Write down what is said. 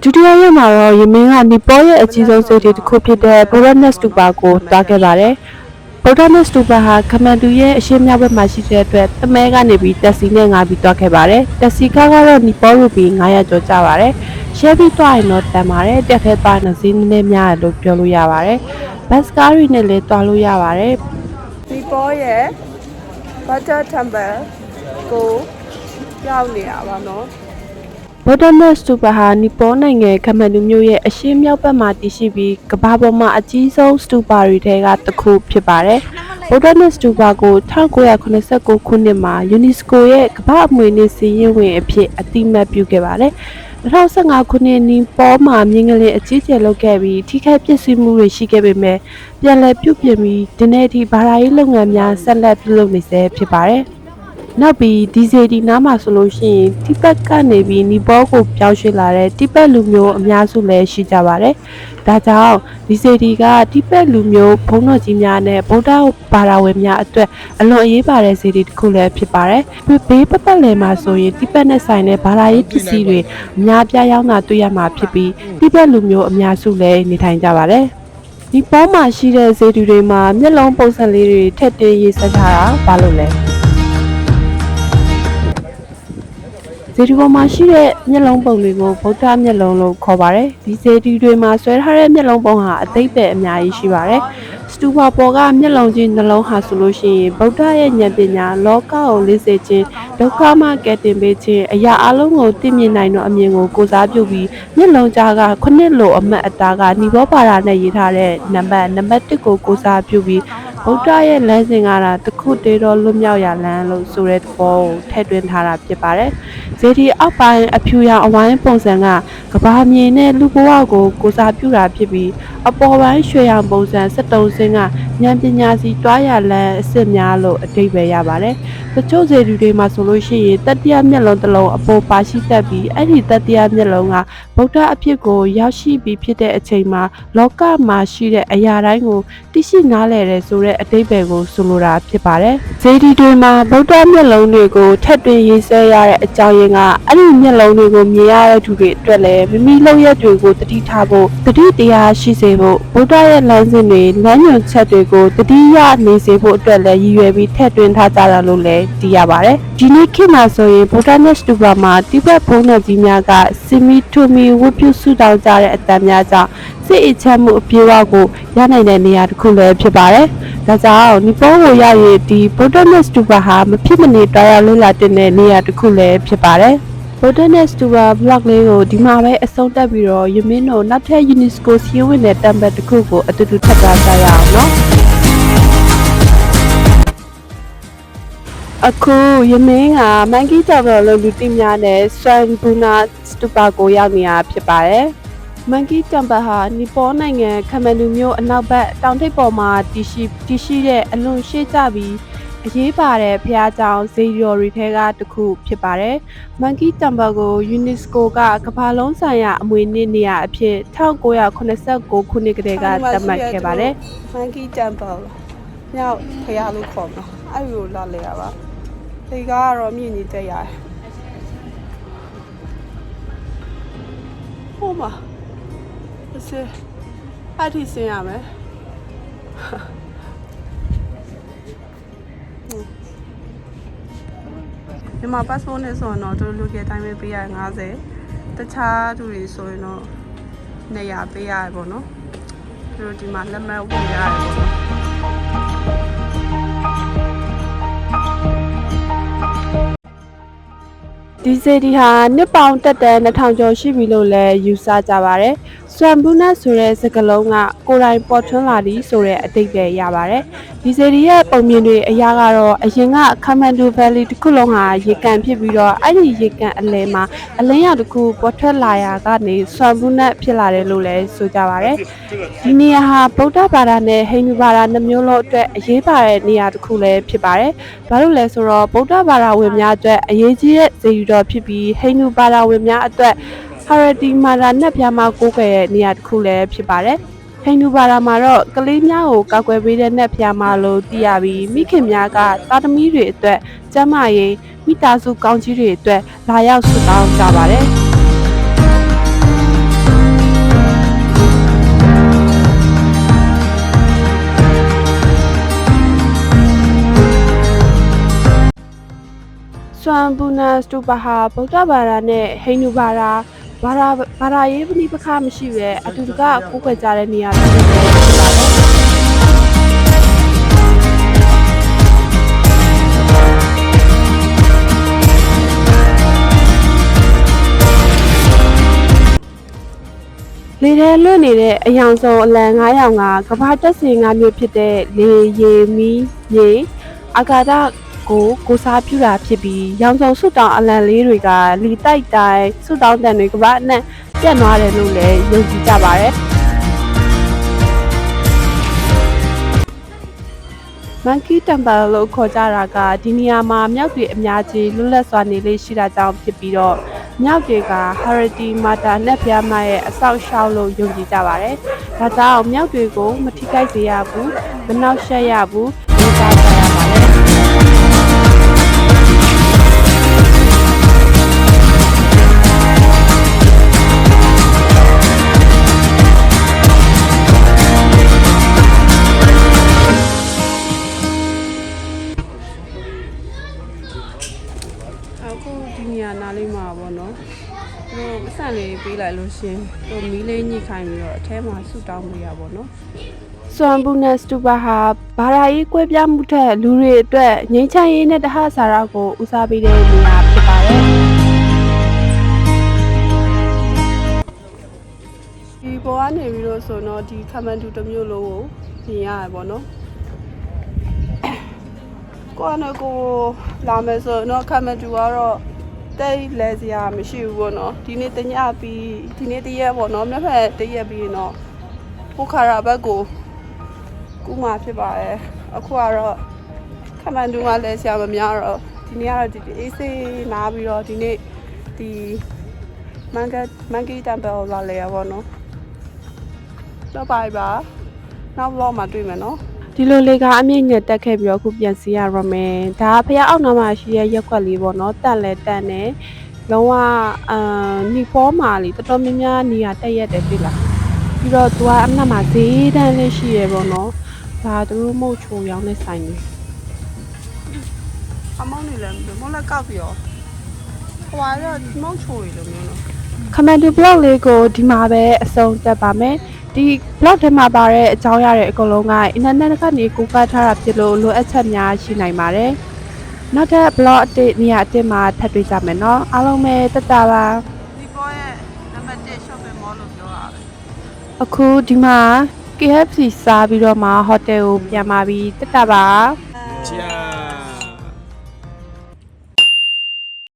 ဒုတိယရက်မှာတော့ယမင်းကနီပေါ်ရဲ့အကြီးဆုံးစိတ်တွေတစ်ခုဖြစ်တဲ့ Bodhanas Stupa ကိုတွားခဲ့ပါတယ်။ Bodhanas Stupa ဟာခမန်တူရဲ့အရှေ့မြောက်ဘက်မှာရှိတဲ့အတွက်တမဲကနေပြီးတက်စီနဲ့ငါပြီးတွားခဲ့ပါတယ်။တက်စီကားကတော့နီပေါ်ရူပီ900ကျော်ကျပါတယ်။ရှယ်ပြီးတွားရင်တော့တန်ပါတယ်။တက်ထဲတွားရင်ဈေးနည်းနည်းများတယ်လို့ပြောလို့ရပါတယ်။ဘတ်စကားတွေနဲ့လည်းတွားလို့ရပါတယ်။နီပေါ်ရဲ့ Buddha Temple ကိုရောက်နေရပါတော့။ Bodhanas Stupa ဟာနီပေါ်နိုင်ငံခမန်တူမြို့ရဲ့အရှေ့မြောက်ဘက်မှာတည်ရှိပြီးကမ္ဘာပေါ်မှာအကြီးဆုံး Stupa တွေထဲကတစ်ခုဖြစ်ပါတယ်။ Bodhanas Stupa ကို1989ခုနှစ်မှာ UNESCO ရဲ့ကမ္ဘာ့အမွေအနှစ်စာရင်းဝင်အဖြစ်အသိအမှတ်ပြုခဲ့ပါတယ်။2015ခုနှစ်နီပေါ်မှာမြင်းကလေးအကြီးကျယ်လုပ်ခဲ့ပြီးထိခိုက်ပျက်စီးမှုတွေရှိခဲ့ပေမဲ့ပြန်လည်ပြုပြင်ပြီးဒီနေ့ထိဘာသာရေးလုပ်ငန်းများဆက်လက်ပြုလုပ်နေဆဲဖြစ်ပါတယ်။နောက်ပြီးဒီဇေဒီနားမှာဆိုလို့ရှိရင်တိဘက်ကနေပြီးနီပေါ်ကိုပြောင်းရွှေ့လာတဲ့တိဘက်လူမျိုးအများစုလည်းရှိကြပါတယ်။ဒါကြောင့်ဒီဇေဒီကတိဘက်လူမျိုးဘုန်းတော်ကြီးများနဲ့ဗုဒ္ဓဘာသာဝင်များအတွက်အလွန်အရေးပါတဲ့ဇေဒီတစ်ခုလည်းဖြစ်ပါတယ်။ဘေးပတ်လည်မှာဆိုရင်တိဘက်နဲ့ဆိုင်တဲ့ဘာသာရေးပစ္စည်းတွေအများပြားရောက်တာတွေ့ရမှာဖြစ်ပြီးတိဘက်လူမျိုးအများစုလည်းနေထိုင်ကြပါတယ်။ဒီပေါ်မှာရှိတဲ့ဇေဒီတွေမှာမျက်လုံးပုံစံလေးတွေထည့်သွင်းရေးဆက်ထားတာဘာလို့လဲ။ဇေဒီပေါ်မှာရှိတဲ့မျက်လုံးပုံတွေကိုဗုဒ္ဓမျက်လုံးလို့ခေါ်ပါတယ်။ဒီဇေဒီတွေမှာဆွဲထားတဲ့မျက်လုံးပုံဟာအသိပ္ပယ်အများကြီးရှိပါတယ်။စတူပါပေါ်ကမျက်လုံးချင်းနှလုံးဟာဆိုလို့ရှိရင်ဗုဒ္ဓရဲ့ဉာဏ်ပညာလောကကိုလေးစေခြင်းဒုက္ခမှကယ်တင်ပေးခြင်းအရာအလုံးကိုသိမြင်နိုင်သောအမြင်ကိုကိုစားပြုပြီးမျက်လုံးကြားကခုနှစ်လိုအမတ်အသားကဏိဘောပါဒနဲ့ရေးထားတဲ့နံပါတ်1ကိုကိုစားပြုပြီးဗုဒ္ဓရဲ့လမ်းစဉ်ကတာတခုတည်းသောလွတ်မြောက်ရာလမ်းလို့ဆိုတဲ့သဘောကိုထည့်သွင်းထားတာဖြစ်ပါတယ်။ဇေဒီအောက်ပိုင်းအဖြူရောင်အဝိုင်းပုံစံကကဘာမြေနဲ့လူဘဝကိုကိုစားပြုတာဖြစ်ပြီးအပေါ်ပိုင်းရွှေရောင်ပုံစံ73စင်းကဉာဏ်ပညာစီတွားရလမ်းအစ်စ်များလို့အဓိပ္ပာယ်ရပါတယ်။တချို့ဇေဒီတွေမှာဆိုလို့ရှိရင်တတိယမျက်လုံးတစ်လုံးအပေါ်ပါရှိတတ်ပြီးအဲ့ဒီတတိယမျက်လုံးကဗုဒ္ဓအဖြစ်ကိုရောက်ရှိပြီးဖြစ်တဲ့အချိန်မှာလောကမှာရှိတဲ့အရာတိုင်းကိုသိရှိနားလည်တယ်ဆိုတဲ့အဓိပ္ပာယ်ကိုဆိုလိုတာဖြစ်ပါတယ်။ဇေဒီတွေမှာဗုဒ္ဓမျက်လုံးတွေကိုထပ်သွင်းရေးဆွဲရတဲ့အကြောင်းရင်းကအဲ့ဒီမျက်လုံးတွေကိုမြင်ရတဲ့သူတွေအတွက်လည်းမိမိလုပ်ရက်တွေကိုတတိထားဖို့တတိတရားရှိစေဖို့ဗုဒ္ဓရဲ့လမ်းစဉ်တွေလမ်းညွှန်ချက်တွေကိုတတိယနေစေဖို့အတွက်လည်းရည်ရွယ်ပြီးထည့်သွင်းထားကြတာလို့လည်းသိရပါတယ်။ဒီနေ့ခေတ်မှာဆိုရင် Bodhanas Stupa မှာတိဘက်ဘုန်းတော်ကြီးများကစီမီထူမီဝတ်ပြုဆုတောင်းကြတဲ့အတန်များကြောင့်စိတ်အချမ်းမှုအပြည့်အဝကိုရနိုင်တဲ့နေရာတစ်ခုလည်းဖြစ်ပါတယ်။ဒါကြောင့်နီပေါ်ကိုရရင်ဒီ Bodhanas Stupa ဟာမဖြစ်မနေတွားရလို့လာတဲ့နေရာတစ်ခုလည်းဖြစ်ပါတယ်။ Bodhanas Stupa blog လေးကိုဒီမှာပဲအဆုံးသတ်ပြီးတော့ယမင်းတို့နောက်ထပ် UNESCO စီးဝင်တဲ့ temple တစ်ခုကိုအတူတူထပ်သွားကြရအောင်နော်။အခုယမင်းကမန်ကီတောင်တော်လို့လူသိများတဲ့ Swambuna Stupa ကိုရောက်နေတာဖြစ်ပါတယ်။မန်ကီတမ်ပယ်ဟာနီပေါ်နိုင်ငံခမန်တူမြို့အနောက်ဘက်တောင်ထိပ်ပေါ်မှာတည်ရှိတဲ့အလွန်ရှေ့ကျပြီးအရေးပါတဲ့ဘုရားကျောင်းဇေဒီတော်တွေထဲကတစ်ခုဖြစ်ပါတယ်။မန်ကီတမ်ပယ်ကို UNESCO ကကမ္ဘာလုံးဆိုင်ရာအမွေအနှစ်နေရာအဖြစ်1989ခုနှစ်ကတည်းကသတ်မှတ်ခဲ့ပါတယ်။မန်ကီတမ်ပယ်မြောက်ဘုရားလို့ခေါ်မှာအဲ့လိုလာလေရပါ။ဒီကတော့မြင့်ကြီးတက်ရတယ်။ဟိုမှာအထိဆင်းရမယ်ဒီမှာ passport နဲ့ဆိုတော့တို့လူကြီးအတိုင်းပဲပေးရ50တခြားသူတွေဆိုရင်တော့200ပေးရတယ်ပေါ့နော်တို့ဒီမှာလက်မှတ်ဝယ်ရတယ်ပေါ့နော်ဒီဇေဒီဟာနှစ်ပေါင်းတက်တဲ့2000ကျော်ရှိပြီလို့လည်းယူဆကြပါတယ်။ဆွမ်ဘူးနတ်ဆိုတဲ့စကားလုံးကကိုယ်တိုင်ပေါ်ထွန်းလာသည်ဆိုတဲ့အဓိပ္ပာယ်ရပါတယ်။ဒီဇေဒီရဲ့ပုံမြင်တွေအရာကတော့အရင်ကခမန်ဒူဗယ်လီတစ်ခုလုံးဟာရေကန်ဖြစ်ပြီးတော့အဲ့ဒီရေကန်အလယ်မှာအလင်းရောင်တစ်ခုပေါ်ထွက်လာရာကနေဆွမ်ဘူးနတ်ဖြစ်လာတယ်လို့လည်းဆိုကြပါတယ်။ဒီနေရာဟာဗုဒ္ဓဘာသာနဲ့ဟိန္ဒူဘာသာနှစ်မျိုးလုံးအတွက်အရေးပါတဲ့နေရာတစ်ခုလည်းဖြစ်ပါတယ်။ဘာလို့လဲဆိုတော့ဗုဒ္ဓဘာသာဝင်များအတွက်အရေးကြီးတဲ့ဇေဒီတော်ဖြစ်ပြီးဟိန္ဒူဘာသာဝင်များအတွက်ဟာရတီမာရာနတ်ပြားမှာကိုးကွယ်တဲ့နေရာတစ်ခုလည်းဖြစ်ပါတယ်။ဟိန္ဒူဘာသာမှာတော့ကလေးများကိုကာကွယ်ပေးတဲ့နတ်ပြားမှာလို့သိရပြီးမိခင်များကသားသမီးတွေအတွက်ကျန်းမာရေးမိသားစုကောင်းကြီးတွေအတွက်လာရောက်ဆုတောင်းကြပါတယ်။ စွမ်ဘူနန်စတူပါဟာဗုဒ္ဓဘာသာနဲ့ဟိန္ဒူဘာသာရေးပဋိပက္ခမရှိပဲအတူတကကိုးကွယ်ကြတဲ့နေရာဖြစ်တယ်ဖြစ်ပါတယ်လေထဲလွတ်နေတဲ့အယောင်ဆုံးအလံ900ကကမ္ဘာတက်စင်9မျိုးဖြစ်တဲ့လေရေမီးမြေအာကာသကိုစားပြုတာဖြစ်ပြီးရောင်စုံဆွတောင်အလံလေးတွေကလီတိုက်တိုင်းဆွတောင်တန်တွေကမ္ဘာအနှံ့ပြန့်သွားတယ်လို့လည်းယုံကြည်ကြပါတယ်မန်ကီတမ်ပါလို့ခေါ်ကြတာကဒီနေရာမှာမြောက်တွေအများကြီးလွတ်လပ်စွာနေလေးရှိတာကြောင့်ဖြစ်ပြီးတော့မြောက်တွေကဟာရတီမာတာနဲ့ပြားမရဲ့အဆောက်အအုံလို့ယုံကြည်ကြပါတယ်။ဒါကြောင့်မြောက်တွေကိုမထိခိုက်စေရဘူး၊မနှောက်ယှက်ရဘူး၊လေးစားကြရပါတယ်အခုဒီနေရာနားလေးမှာပေါ့နော်သူတို့အဆန့်လေးပေးလိုက်လို့ရှင်သူမီးလေးညှိခိုင်းပြီးတော့အထဲမှာဆူတောင်းပေးရပေါ့နော်စွမ်ဘူနန်စတူပါဟာဘာသာရေးကွဲပြားမှုထက်လူတွေအတွက်ငြိမ်းချမ်းရေးနဲ့တဟဆာရကိုဦးစားပေးတဲ့နေရာဖြစ်ပါတယ်ဒီပေါ်ကနေပြီးတော့ဆိုတော့ဒီခမန်တူတစ်မျိုးလုံးကိုမြင်ရတယ်ပေါ့နော်ကိုကလည်းကိုလာမယ်ဆိုတော့ခမန်တူကတော့တိတ်လဲစရာမရှိဘူးပေါ့နော်ဒီနေ့တညပြီးဒီနေ့တရက်ပေါ့နော်နှစ်ဖက်တရက်ပြီးရင်တော့ပိုခါရဘက်ကိုကူမှဖြစ်ပါတယ်အခုကတော့ခမန်တူကလဲစရာမများတော့ဒီနေ့ကတော့ဒီအေးစေးနားပြီးတော့ဒီနေ့ဒီမန်ကီတမ်ပယ်လာလဲရပေါ့နော်တော့ပါပါနောက် vlog မှာတွေ့မယ်နော်ဒီလိုလေကအမြင့်နဲ့တက်ခဲ့ပြီးတော့ခုပြန်စီရရမယ်ဒါဖះအောက်နားမှာရှိရဲ့ရက်ခွက်လေးပေါ့နော်တက်လဲတက်နေလုံးဝနီဖောမာလေးတော်တော်များများနေရာတက်ရက်တယ်ပြီလားပြီးတော့သူကအမှတ်မှာဈေးတန်းလေးရှိရပေါ့နော်ဒါသူတို့မုတ်ချိုရောင်းတဲ့ဆိုင်လေးအမောင်းနေလည်းမဟုတ်လည်းကောက်ပြီးတော့ဟိုကတော့မုတ်ချိုတွေလိုမျိုးနော်ခမန်တူ blog လေးကိုဒီမှာပဲအဆုံးတက်ပါမယ်ဒီ blog ထဲမှာပါတဲ့အကြောင်းအရာတွေအကုန်လုံးကအင်တာနက်ကနေကူကတ်ထားတာဖြစ်လို့လိုအပ်ချက်များရှိနိုင်ပါတယ်။နောက်ထပ် blog အသစ်နေရာအသစ်မှာထပ်တွေ့ကြမယ်နော်။အားလုံးပဲတက်တာပါ။ဒီပေါ်ရဲ့နံပါတ်1 shopping mall လို့ပြောတာပဲ။အခုဒီမှာ KFC စားပြီးတော့မှဟိုတယ်ကိုပြန်มาပြီးတက်တာပါ။